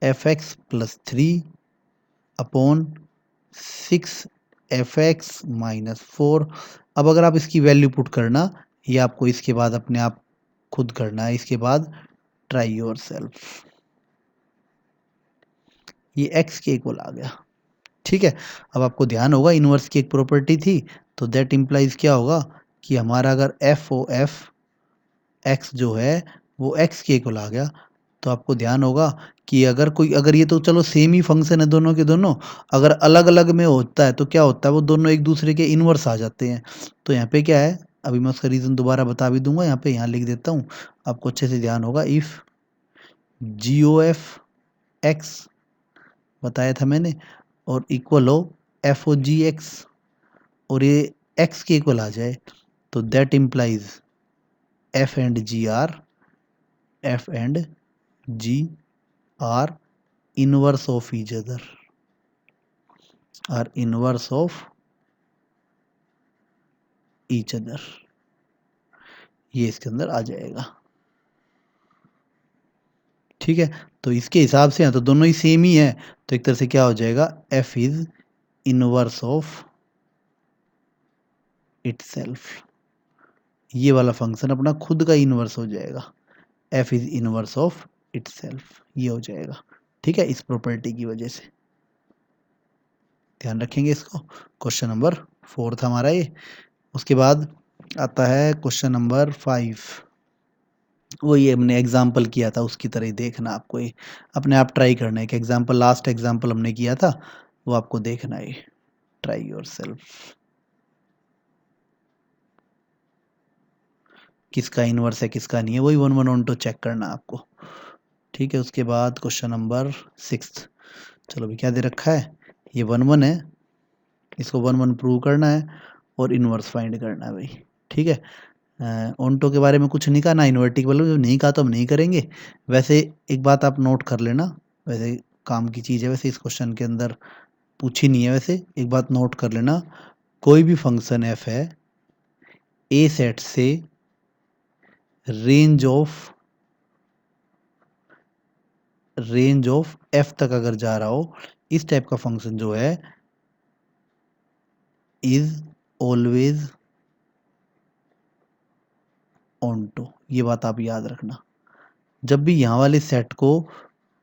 F x plus 3 upon 6 F x minus 4। अब अगर आप इसकी वैल्यू पुट करना, ये आपको इसके बाद अपने आप खुद करना है, इसके बाद ट्राई योर सेल्फ, ये x के इक्वल आ गया, ठीक है। अब आपको ध्यान होगा इनवर्स की एक प्रॉपर्टी थी, तो दैट इम्प्लाइज क्या होगा कि हमारा अगर एफ ओ एफ एक्स जो है वो x के इक्वल आ गया, तो आपको ध्यान होगा कि अगर ये तो चलो सेम ही फंक्शन है दोनों के दोनों, अगर अलग अलग में होता है तो क्या होता है, वो दोनों एक दूसरे के इनवर्स आ जाते हैं। तो यहाँ पे क्या है, अभी मैं उसका रीज़न दोबारा बता भी दूंगा, यहाँ लिख देता हूँ, आपको अच्छे से ध्यान होगा। If g o f x बताया था मैंने, और इक्वल हो एफ ओ जी एक्स, और ये एक्स के इक्वल आ जाए, तो that implies f and g are inverse of each other, are inverse of each other, ये इसके अंदर आ जाएगा, ठीक है। तो इसके हिसाब से तो दोनों ही सेम ही है, तो एक तरह से क्या हो जाएगा, F is inverse of itself, ये वाला फंक्शन अपना खुद का इन्वर्स हो जाएगा, F is inverse of itself, ये हो जाएगा। ठीक है, इस प्रॉपर्टी की वजह से ध्यान रखेंगे इसको। क्वेश्चन नंबर 4 था हमारा ये। उसके बाद आता है क्वेश्चन नंबर 5। वो ये हमने एग्जाम्पल किया था उसकी तरह ही देखना आपको, ये अपने आप ट्राई करना है कि एग्जाम्पल, लास्ट एग्जाम्पल हमने किया था वो आपको देखना है, ट्राई योर सेल्फ। किसका इन्वर्स है किसका नहीं है, वही 1 1 ऑन टू चेक करना आपको। ठीक है, उसके बाद क्वेश्चन नंबर 6। चलो भी क्या दे रखा है, ये 1 1 है, इसको 1 1 प्रूव करना है और इन्वर्स फाइंड करना है भाई। ठीक है, ऑन्टो के बारे में कुछ नहीं कहा ना, इन्वर्टिबल जो नहीं कहा तो हम नहीं करेंगे। वैसे एक बात आप नोट कर लेना, वैसे काम की चीज़ है, वैसे इस क्वेश्चन के अंदर पूछी नहीं है, वैसे एक बात नोट कर लेना, कोई भी फंक्शन एफ है ए सेट से रेंज ऑफ एफ तक अगर जा रहा हो, इस टाइप का फंक्शन जो है इज ऑलवेज ऑन्टो। ये बात आप याद रखना, जब भी यहाँ वाले सेट को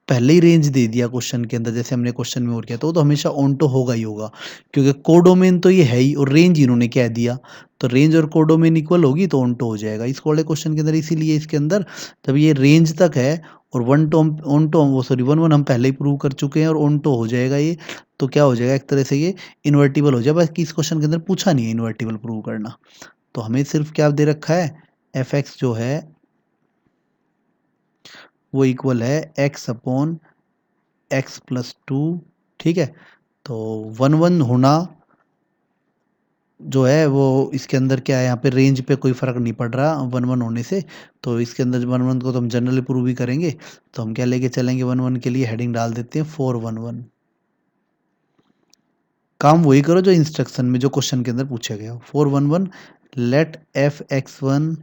पहले ही रेंज दे दिया क्वेश्चन के अंदर, जैसे हमने क्वेश्चन में और किया, तो हमेशा ऑन्टो होगा ही होगा, क्योंकि कोडोमेन तो ये है ही और रेंज इन्होंने कह दिया, तो रेंज और कोडोमेन इक्वल होगी तो ऑन्टो हो जाएगा इस वाले क्वेश्चन के अंदर। इसीलिए इसके अंदर जब ये रेंज तक है और वन टो ऑन्टो, वो सॉरी 1 1 हम पहले ही प्रूव कर चुके हैं और ऑन्टो हो जाएगा ये, तो क्या हो जाएगा एक तरह से ये इन्वर्टिबल हो जाएगा। बाकी इस क्वेश्चन के अंदर पूछा नहीं है इन्वर्टिबल प्रूव करना, तो हमें सिर्फ क्या दे रखा है, एफ एक्स जो है वो इक्वल है एक्स अपॉन एक्स प्लस 2। ठीक है, तो 1 1 होना जो है वो इसके अंदर क्या है, यहाँ पे रेंज पे कोई फर्क नहीं पड़ रहा 1 1 होने से, तो इसके अंदर 1 1 को तो हम जनरली प्रूव ही करेंगे। तो हम क्या लेके चलेंगे, 1 1 के लिए हेडिंग डाल देते हैं 4 1 1। काम वही करो जो इंस्ट्रक्शन में, जो क्वेश्चन के अंदर पूछा गया, 4 1 1 let f x 1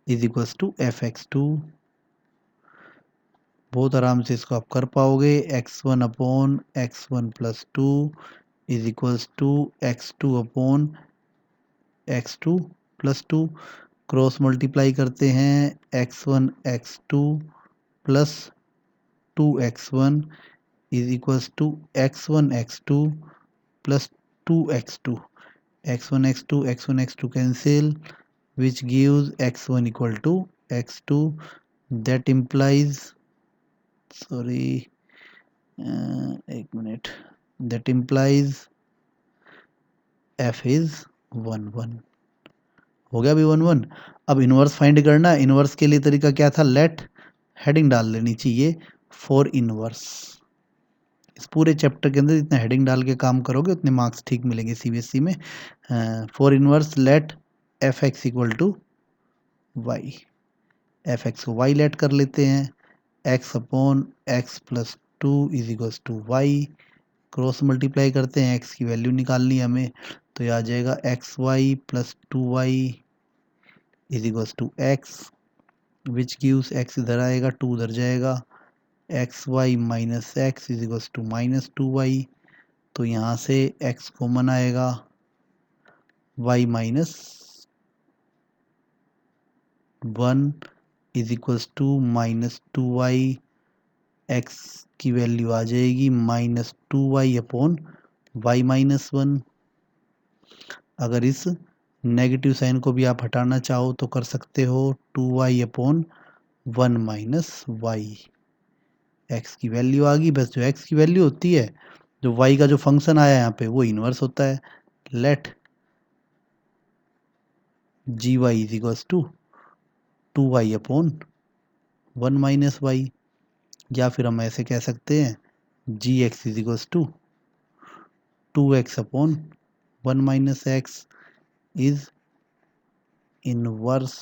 is equals to f x 2। बहुत आराम से इसको आप कर पाओगे, x1 upon x1 plus 2 is equals to x2 upon x2 plus 2। Cross multiply करते हैं, x1 x2 plus 2x1 is equals to x1 x2 plus 2x2। x1 x2 x1 x2 cancel, which gives x1 equal to x2, that implies, sorry, एक minute, that implies F is 1 1। हो गया अभी 1 1। अब इनवर्स फाइंड करना है, इनवर्स के लिए तरीका क्या था, लेट हेडिंग डाल लेनी चाहिए फॉर इनवर्स। इस पूरे चैप्टर के अंदर जितने हेडिंग डाल के काम करोगे उतने मार्क्स ठीक मिलेंगे सीबीएसई में। For inverse let f x equal to y, f x को वाई लेट कर लेते हैं, x upon x plus 2 is equals to y. Cross multiply करते हैं, एक्स की वैल्यू निकालनी है हमें, तो ये आ जाएगा x y plus 2y is equals to x, which gives x इधर आएगा 2 उधर जाएगा, x y minus x is equals to minus 2y। तो यहाँ से x कॉमन आएगा, y minus 1 is equals to minus 2y। x की वैल्यू आ जाएगी minus 2y upon y minus 1। अगर इस नेगेटिव साइन को भी आप हटाना चाहो तो कर सकते हो, 2y upon 1 minus y. X की वैल्यू आ गई, बस जो एक्स की वैल्यू होती है, जो वाई का जो फंक्शन आया यहाँ पे वो इन्वर्स होता है। Let g y is equals to 2y upon 1 minus y, या फिर हम ऐसे कह सकते हैं g x is equals to 2x upon 1 minus x is inverse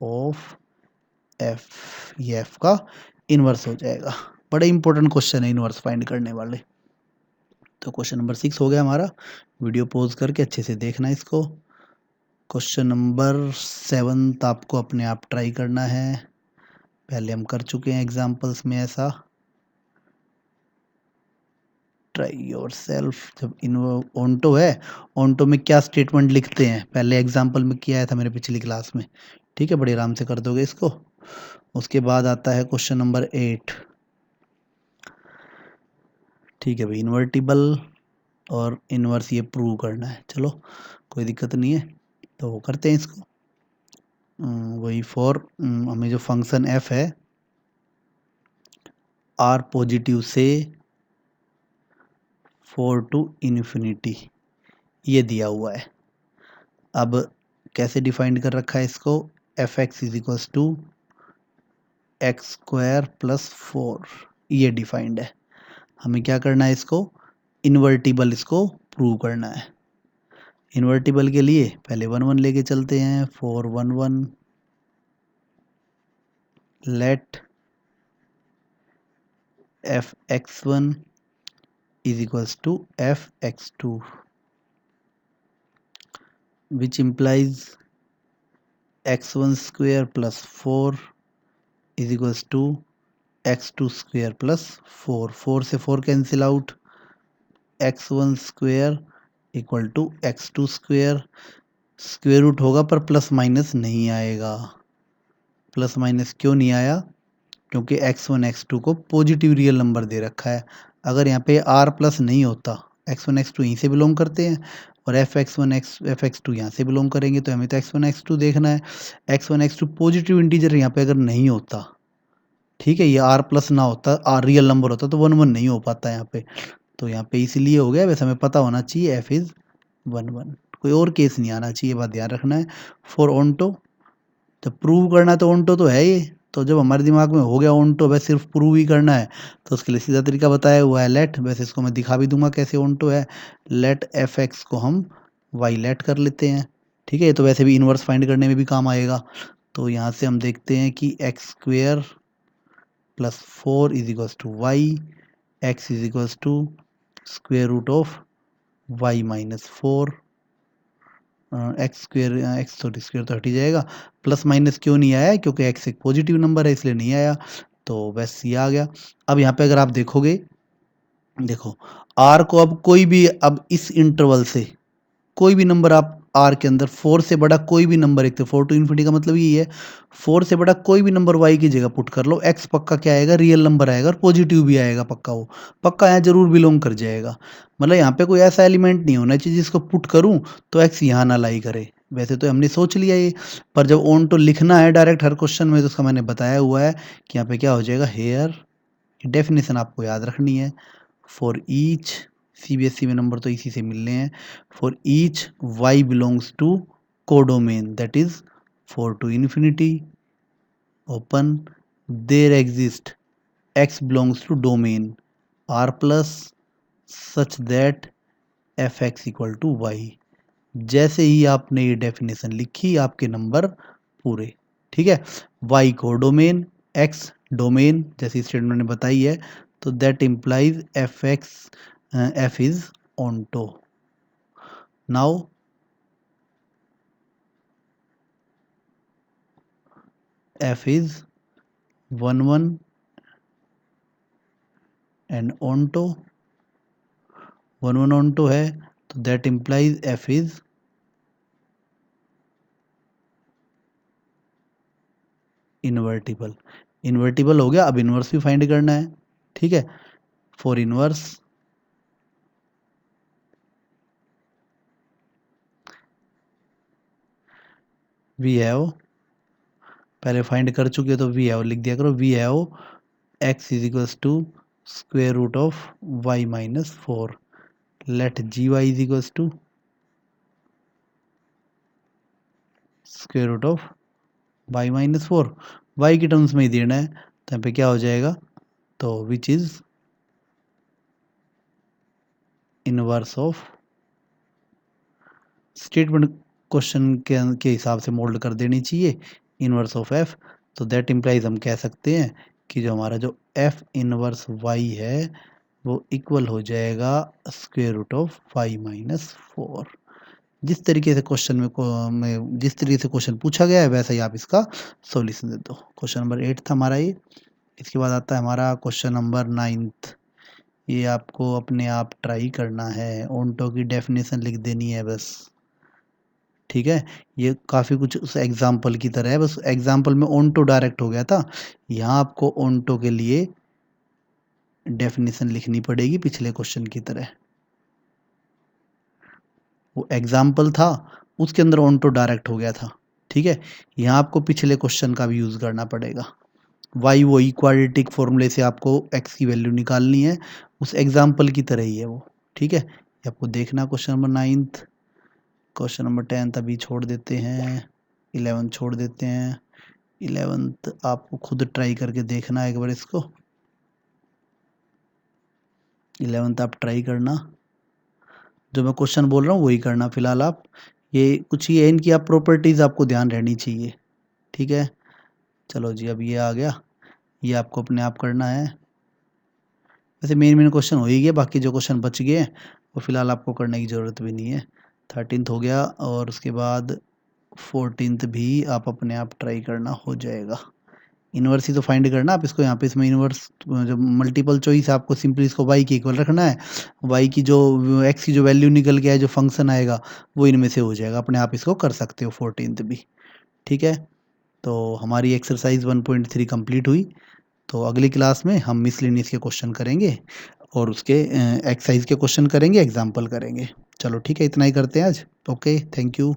of f. ये एफ का इनवर्स हो जाएगा। बड़े इंपॉर्टेंट क्वेश्चन है इनवर्स फाइंड करने वाले। तो क्वेश्चन नंबर 6 हो गया हमारा। वीडियो पॉज करके अच्छे से देखना इसको। क्वेश्चन नंबर 7 आपको अपने आप ट्राई करना है, पहले हम कर चुके हैं एग्जाम्पल्स में ऐसा। Try your self. जब इन ऑन्टो है, ऑन्टो में क्या स्टेटमेंट लिखते हैं, पहले एग्जाम्पल में किया था मैंने पिछली क्लास में, ठीक है, बड़े आराम से कर दोगे इसको। उसके बाद आता है क्वेश्चन नंबर 8, ठीक है भाई, इन्वर्टिबल और इन्वर्स ये प्रूव करना है। चलो कोई दिक्कत नहीं है, तो वो करते हैं इसको। वही फॉर हमें जो फंक्शन एफ है आर पॉजिटिव से 4 टू इन्फिनिटी ये दिया हुआ है। अब कैसे डिफाइंड कर रखा है इसको, f x is equals to x square plus 4, ये डिफाइंड है। हमें क्या करना है, इसको इन्वर्टिबल इसको प्रूव करना है। इन्वर्टिबल के लिए पहले 1 1 लेके चलते हैं। 4 1 1 let f x one is equals to fx2, which implies x1 square plus 4 is equals to x2 square plus 4। 4 से 4 cancel out, x1 square equal to x2 square. Square root होगा पर प्लस माइनस नहीं आएगा। प्लस माइनस क्यों नहीं आया, क्योंकि x1 x2 को पॉजिटिव रियल नंबर दे रखा है। अगर यहाँ पे r प्लस नहीं होता, x1 x2 यहीं से बिलोंग करते हैं और fx1 fx2 यहाँ से बिलोंग करेंगे, तो हमें तो x1 x2 देखना है। x1 x2 पॉजिटिव इंटीजर यहाँ पे अगर नहीं होता, ठीक है, ये r प्लस ना होता, r रियल नंबर होता तो 1 1 नहीं हो पाता यहाँ पे, तो यहाँ पे इसीलिए हो गया। वैसे हमें पता होना चाहिए f इज 1 1, कोई और केस नहीं आना चाहिए, बात ध्यान रखना है। फॉर ऑन्टो जब प्रूव करना है तो ऑन्टो तो है ये, तो जब हमारे दिमाग में हो गया ऑन्टो बस सिर्फ प्रूव ही करना है, तो उसके लिए सीधा तरीका बताया हुआ है लेट। वैसे इसको मैं दिखा भी दूंगा कैसे ऑन्टो है। लेट एफ एक्स को हम वाई लेट कर लेते हैं, ठीक है, ये तो वैसे भी इनवर्स फाइंड करने में भी काम आएगा। तो यहाँ से हम देखते हैं कि x square plus 4 is equals to y, x is equals to square root of y minus 4, x square x sorry square तो हट ही जाएगा। प्लस माइनस क्यों नहीं आया, क्योंकि एक्स एक पॉजिटिव नंबर है इसलिए नहीं आया, तो बस ये आ गया। अब यहाँ पे अगर आप देखोगे, देखो आर को अब कोई भी, अब इस इंटरवल से कोई भी नंबर आप आर के अंदर 4 से बड़ा कोई भी नंबर, एक तो 4 टू इन्फिनिटी का मतलब यही है, 4 से बड़ा कोई भी नंबर वाई की जगह पुट कर लो, एक्स पक्का क्या आएगा, रियल नंबर आएगा और पॉजिटिव भी आएगा पक्का, वो पक्का यहाँ जरूर बिलोंग कर जाएगा। मतलब यहाँ पे कोई ऐसा एलिमेंट नहीं होना चाहिए जिसको पुट करूँ तो एक्स यहाँ ना लाई करे। वैसे तो हमने सोच लिया ये, पर जब ऑन तो लिखना है डायरेक्ट हर क्वेश्चन में, तो उसका मैंने बताया हुआ है कि यहाँ पे क्या हो जाएगा, हेयर डेफिनेशन आपको याद रखनी है। फॉर ईच, सीबीएसई में नंबर तो इसी से मिलने हैं, for each y belongs to codomain that is 4 to infinity open, there exist x belongs to domain r plus such that f x equal to y. जैसे ही आपने ये डेफिनेशन लिखी आपके नंबर पूरे, ठीक है। y कोडोमेन, x डोमेन जैसी स्टेटमेंट ने बताई है, तो that implies F x f is onto. Now f is 1 1 and onto, 1 1 onto है, तो that implies f is invertible. Invertible हो गया, अब इनवर्स भी फाइंड करना है, ठीक है। फॉर इनवर्स वी हैव, पहले फाइंड कर चुके हो तो वी हैव लिख दिया करो, we have x is equals to square root of y minus 4, let g y is equals to square root of y minus 4, y की टर्म्स में ही देना है, तो यहाँ पे क्या हो जाएगा, तो which is inverse of, statement question के हिसाब से मोल्ड कर देनी चाहिए, इनवर्स ऑफ f। तो दैट इम्प्लाइज हम कह सकते हैं कि जो हमारा जो f इनवर्स y है वो इक्वल हो जाएगा square root of y minus 4। जिस तरीके से क्वेश्चन में जिस तरीके से क्वेश्चन पूछा गया है वैसा ही आप इसका सॉल्यूशन दे दो। क्वेश्चन नंबर 8 था हमारा ये। इसके बाद आता है हमारा क्वेश्चन नंबर 9। ये आपको अपने आप ट्राई करना है, ओंटो की डेफिनेशन लिख देनी है बस। ठीक है, ये काफ़ी कुछ उस एग्जाम्पल की तरह है, बस एग्जाम्पल में ओंटो डायरेक्ट हो गया था, यहाँ आपको ओंटो के लिए डेफिनेशन लिखनी पड़ेगी पिछले क्वेश्चन की तरह। वो एग्जाम्पल था, उसके अंदर ओंटो डायरेक्ट हो गया था। ठीक है, यहाँ आपको पिछले क्वेश्चन का भी यूज़ करना पड़ेगा। वाई वो क्वाड्रेटिक फॉर्मूले से आपको एक्स की वैल्यू निकालनी है, उस एग्जाम्पल की तरह ही है वो। ठीक है, ये आपको देखना question number 9th। Question number 10 अभी छोड़ देते हैं, 11 छोड़ देते हैं। 11th आपको खुद ट्राई करके देखना है एक बार इसको। 11th आप ट्राई करना, जो मैं क्वेश्चन बोल रहा हूँ वही करना फिलहाल आप। ये कुछ ये है, इनकी आप प्रॉपर्टीज़ आपको ध्यान रहनी चाहिए। ठीक है, चलो जी, अब ये आ गया, ये आपको अपने आप करना है। वैसे मेन क्वेश्चन हो ही गया, बाकी जो क्वेश्चन बच गए हैं वो फिलहाल आपको करने की ज़रूरत भी नहीं है। 13th हो गया, और उसके बाद 14th भी आप अपने आप ट्राई करना, हो जाएगा। इन्वर्स ही तो फाइंड करना आप इसको, यहाँ पे इसमें इन्वर्स जो मल्टीपल चॉइस है, आपको सिंपली इसको वाई के इक्वल रखना है। वाई की जो एक्स की जो वैल्यू निकल के आए, जो फंक्शन आएगा वो इनमें से हो जाएगा, अपने आप इसको कर सकते हो 14th भी। ठीक है, तो हमारी एक्सरसाइज 1.3 कंप्लीट हुई। तो अगली क्लास में हम मिसलेनियस के क्वेश्चन करेंगे, और उसके एक्सरसाइज के क्वेश्चन करेंगे, एग्जाम्पल करेंगे। चलो ठीक है, इतना ही करते हैं आज। Okay, thank you.